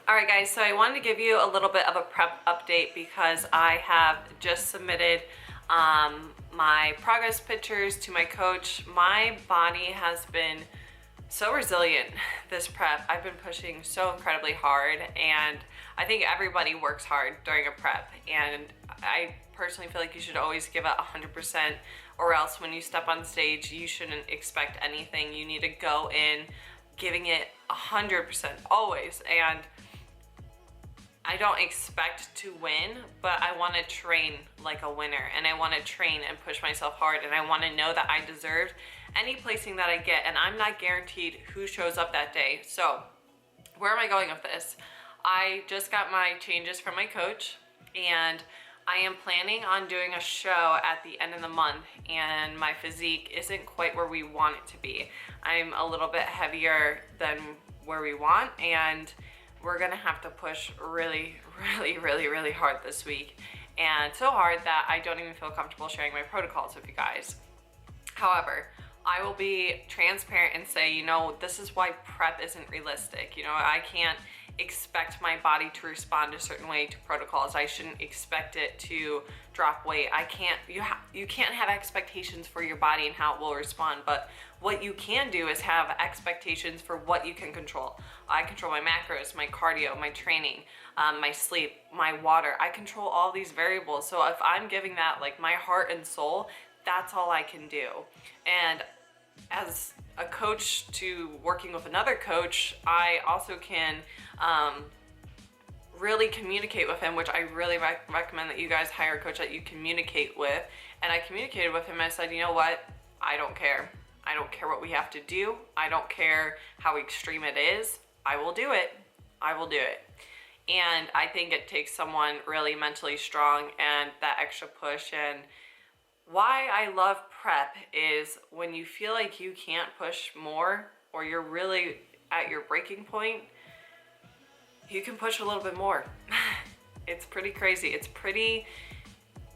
Alright guys, so I wanted to give you a little bit of a prep update because I have just submitted my progress pictures to my coach. My body has been so resilient this prep. I've been pushing so incredibly hard, and I think everybody works hard during a prep, and I personally feel like you should always give it 100%, or else when you step on stage you shouldn't expect anything. You need to go in giving it 100% always, and I don't expect to win, but I want to train like a winner, and I want to train and push myself hard, and I want to know that I deserve any placing that I get, and I'm not guaranteed who shows up that day. So where am I going with this? I just got my changes from my coach, and I am planning on doing a show at the end of the month, and my physique isn't quite where we want it to be. I'm a little bit heavier than where we want, and we're gonna have to push really hard this week, and so hard that I don't even feel comfortable sharing my protocols with you guys. However, I will be transparent and say, you know, this is why prep isn't realistic. You know, I can't expect my body to respond a certain way to protocols. I shouldn't expect it to drop weight. You can't have expectations for your body and how it will respond, but what you can do is have expectations for what you can control. I control my macros, my cardio, my training, my sleep, my water. I control all these variables. So if I'm giving that like my heart and soul, that's all I can do. And as a coach to working with another coach, I also can really communicate with him, which I really recommend that you guys hire a coach that you communicate with. And I communicated with him. I said, you know what? I don't care. I don't care what we have to do. I don't care how extreme it is. I will do it. I will do it. And I think it takes someone really mentally strong and that extra push. And why I love prep is when you feel like you can't push more, or you're really at your breaking point, you can push a little bit more. It's pretty crazy. It's pretty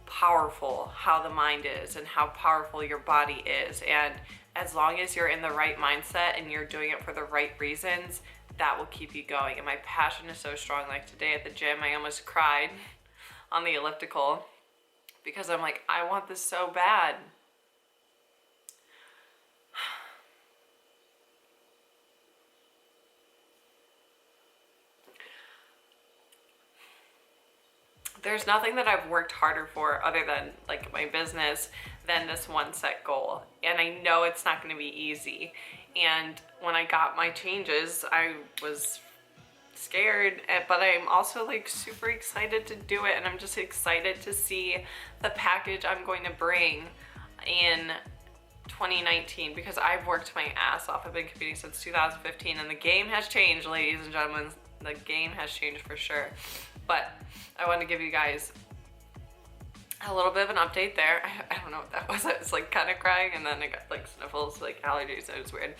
powerful how the mind is and how powerful your body is. And as long as you're in the right mindset and you're doing it for the right reasons, that will keep you going. And my passion is so strong. Like today at the gym, I almost cried on the elliptical because I'm like, I want this so bad. There's nothing that I've worked harder for other than like my business than this one set goal. And I know it's not gonna be easy. And when I got my changes, I was scared, but I'm also like super excited to do it. And I'm just excited to see the package I'm going to bring in 2019, because I've worked my ass off. I've been competing since 2015, and the game has changed, ladies and gentlemen. The game has changed for sure. But I want to give you guys a little bit of an update there. I don't know what that was. I was like kind of crying, and then I got like sniffles, like allergies. It was weird.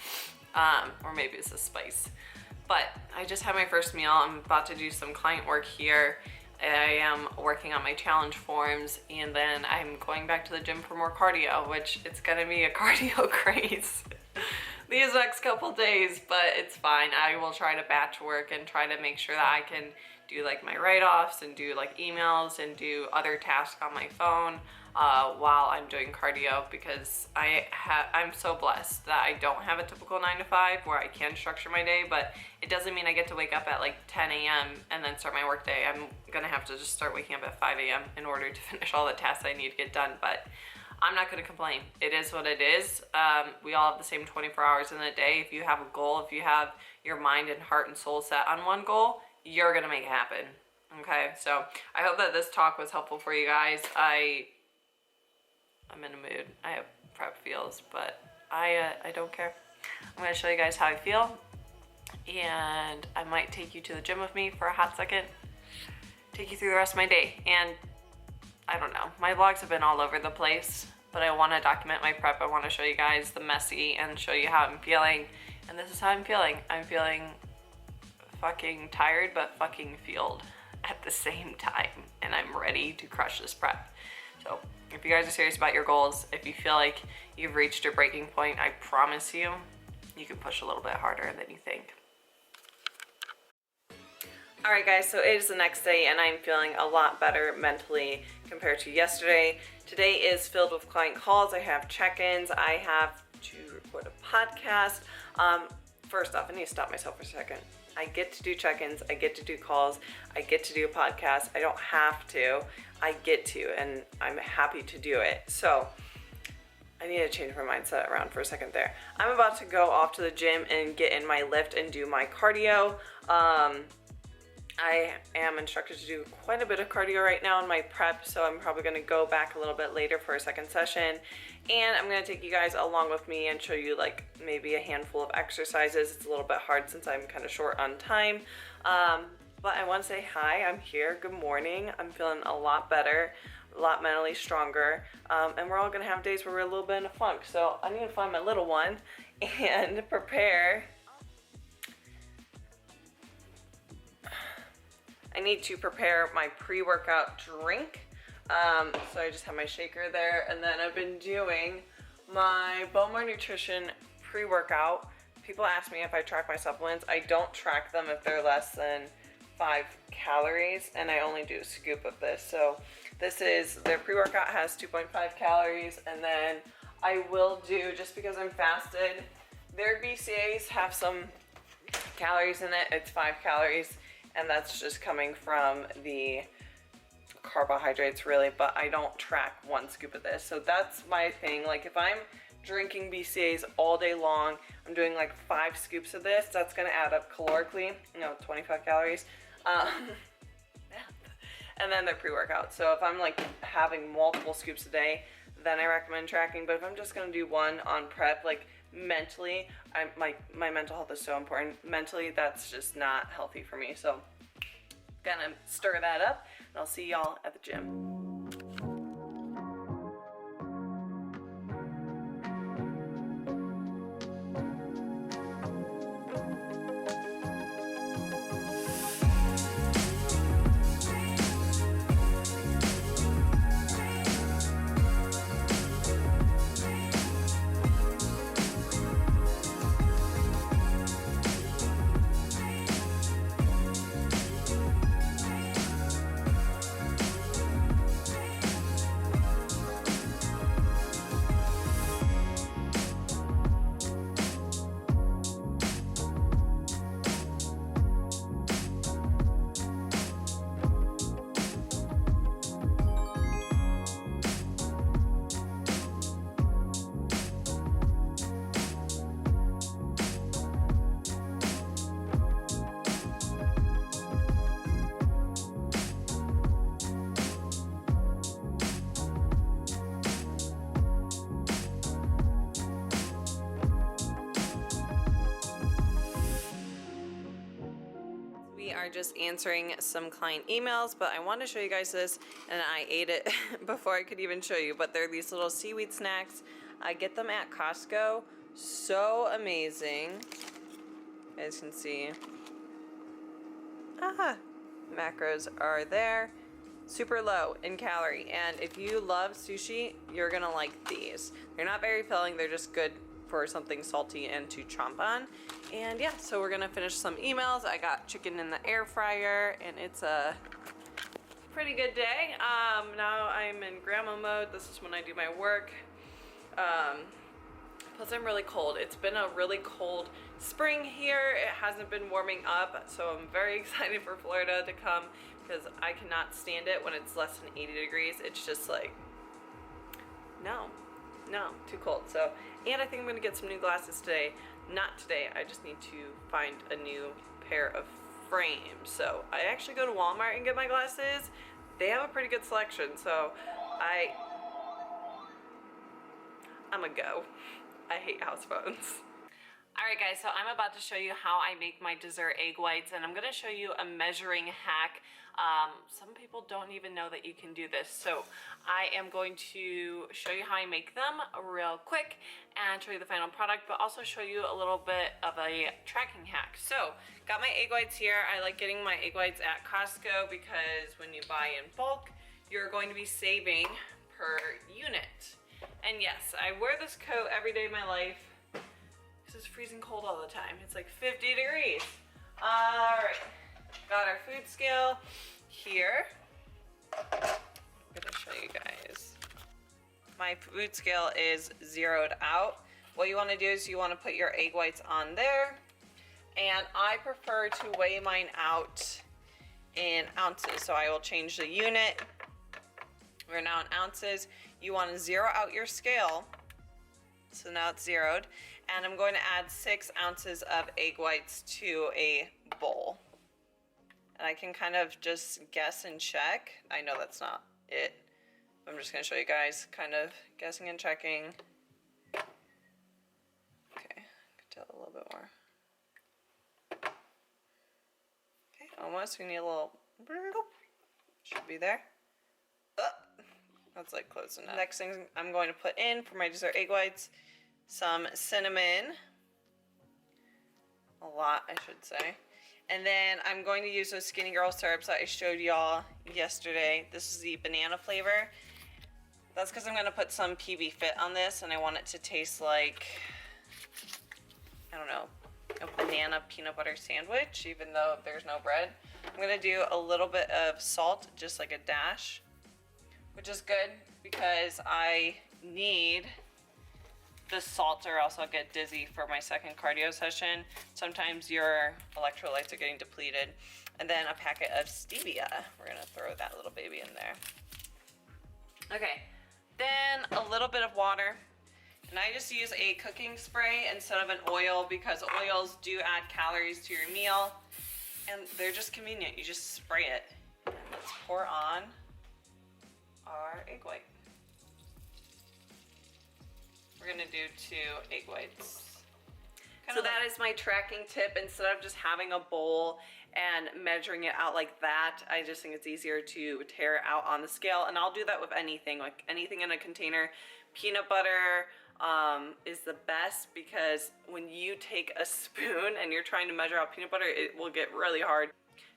Or maybe it's a spice. But I just had my first meal. I'm about to do some client work here. I am working on my challenge forms, and then I'm going back to the gym for more cardio, which it's gonna be a cardio craze these next couple days, but it's fine. I will try to batch work and try to make sure that I can do like my write-offs and do like emails and do other tasks on my phone while I'm doing cardio, because I'm so blessed that I don't have a typical 9 to 5 where I can structure my day, but it doesn't mean I get to wake up at like 10 a.m. and then start my work day. I'm gonna have to just start waking up at 5 a.m. in order to finish all the tasks I need to get done, but I'm not gonna complain. It is what it is. We all have the same 24 hours in a day. If you have a goal, if you have your mind and heart and soul set on one goal, you're gonna make it happen. Okay, so I hope that this talk was helpful for you guys. I'm in a mood. I have prep feels, but I don't care. I'm gonna show you guys how I feel, and I might take you to the gym with me for a hot second, take you through the rest of my day. And I don't know, my vlogs have been all over the place, but I want to document my prep. I want to show you guys the messy and show you how I'm feeling, and this is how I'm feeling. I'm feeling fucking tired but fucking fueled at the same time, and I'm ready to crush this prep. So if you guys are serious about your goals, if you feel like you've reached your breaking point, I promise you, you can push a little bit harder than you think. Alright guys, so it is the next day and I'm feeling a lot better mentally compared to yesterday. Today is filled with client calls. I have check-ins. I have to record a podcast. First off, I need to stop myself for a second. I get to do check-ins, I get to do calls, I get to do a podcast. I don't have to, I get to, and I'm happy to do it. So I need to change my mindset around for a second there. I'm about to go off to the gym and get in my lift and do my cardio. I am instructed to do quite a bit of cardio right now in my prep, so I'm probably going to go back a little bit later for a second session, and I'm going to take you guys along with me and show you like maybe a handful of exercises. It's a little bit hard since I'm kind of short on time, but I want to say hi, I'm here, good morning, I'm feeling a lot better, a lot mentally stronger, and we're all going to have days where we're a little bit in a funk, so I need to find my little one and prepare. I need to prepare my pre-workout drink. So I just have my shaker there, and then I've been doing my Bone Nutrition pre-workout. People ask me if I track my supplements. I don't track them if they're less than 5 calories, and I only do a scoop of this. So this is, their pre-workout has 2.5 calories, and then I will do, just because I'm fasted, their BCAAs have some calories in it. It's 5 calories. And that's just coming from the carbohydrates really, but I don't track one scoop of this. So that's my thing. Like if I'm drinking BCAAs all day long, I'm doing like 5 scoops of this, that's gonna add up calorically, 25 calories. And then they're pre-workout. So if I'm like having multiple scoops a day, then I recommend tracking. But if I'm just gonna do one on prep, like mentally, my mental health is so important. Mentally, that's just not healthy for me. So gonna stir that up, and I'll see y'all at the gym. Are just answering some client emails, but I want to show you guys this, and I ate it before I could even show you, but they're these little seaweed snacks. I get them at Costco. So amazing. As you can see. Macros are there. Super low in calorie, and if you love sushi, you're gonna like these. They're not very filling, they're just good for something salty and to chomp on. And yeah, so we're gonna finish some emails. I got chicken in the air fryer, and it's a pretty good day. Now I'm in grandma mode. This is when I do my work. Plus I'm really cold. It's been a really cold spring here. It hasn't been warming up, so I'm very excited for Florida to come, because I cannot stand it when it's less than 80 degrees. It's just like, no, too cold. So, and I think I'm gonna get some new glasses today. Not today, I just need to find a new pair of frames. So I actually go to Walmart and get my glasses. They have a pretty good selection, so I'm a go. I hate house phones. Alright guys, so I'm about to show you how I make my dessert egg whites, and I'm going to show you a measuring hack. Some people don't even know that you can do this, so I am going to show you how I make them real quick and show you the final product, but also show you a little bit of a tracking hack. So, got my egg whites here. I like getting my egg whites at Costco because when you buy in bulk, you're going to be saving per unit. And yes, I wear this coat every day of my life. It's freezing cold all the time. It's like 50 degrees. Alright, Got our food scale here. I'm gonna show you guys. My food scale is zeroed out. What you wanna do is you wanna put your egg whites on there. And I prefer to weigh mine out in ounces. So I will change the unit. We're now in ounces. You wanna zero out your scale. So now it's zeroed. And I'm going to add 6 ounces of egg whites to a bowl. And I can kind of just guess and check. I know that's not it. I'm just gonna show you guys kind of guessing and checking. Okay, I can tell a little bit more. Okay, almost, we need a little, should be there. That's like close enough. Next thing I'm going to put in for my dessert egg whites, some cinnamon. A lot, I should say. And then I'm going to use those Skinny Girl syrups that I showed y'all yesterday. This is the banana flavor. That's because I'm going to put some PB Fit on this, and I want it to taste like, I don't know, a banana peanut butter sandwich, even though there's no bread. I'm going to do a little bit of salt, just like a dash, which is good because I need the salt or else I'll get dizzy for my second cardio session. Sometimes your electrolytes are getting depleted. And then a packet of stevia. We're gonna throw that little baby in there. Okay, then a little bit of water. And I just use a cooking spray instead of an oil because oils do add calories to your meal. And they're just convenient, you just spray it. And let's pour on our egg white. We're gonna do 2 egg whites. So that is my tracking tip. Instead of just having a bowl and measuring it out like that, I just think it's easier to tear it out on the scale. And I'll do that with anything, like anything in a container. Peanut butter is the best because when you take a spoon and you're trying to measure out peanut butter, it will get really hard.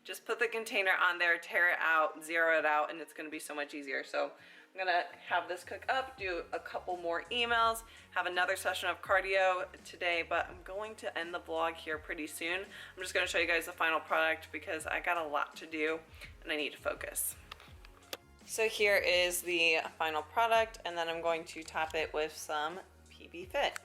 Just put the container on there, tear it out, zero it out, and it's gonna be so much easier. So I'm gonna have this cook up, do a couple more emails, have another session of cardio today, but I'm going to end the vlog here pretty soon. I'm just gonna show you guys the final product because I got a lot to do and I need to focus. So here is the final product, and then I'm going to top it with some PB Fit.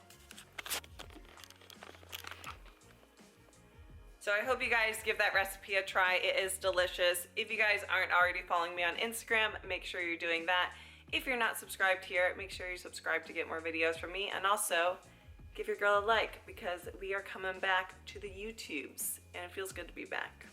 So I hope you guys give that recipe a try. It is delicious. If you guys aren't already following me on Instagram, make sure you're doing that. If you're not subscribed here, make sure you subscribe to get more videos from me. And also, give your girl a like because we are coming back to the YouTubes and it feels good to be back.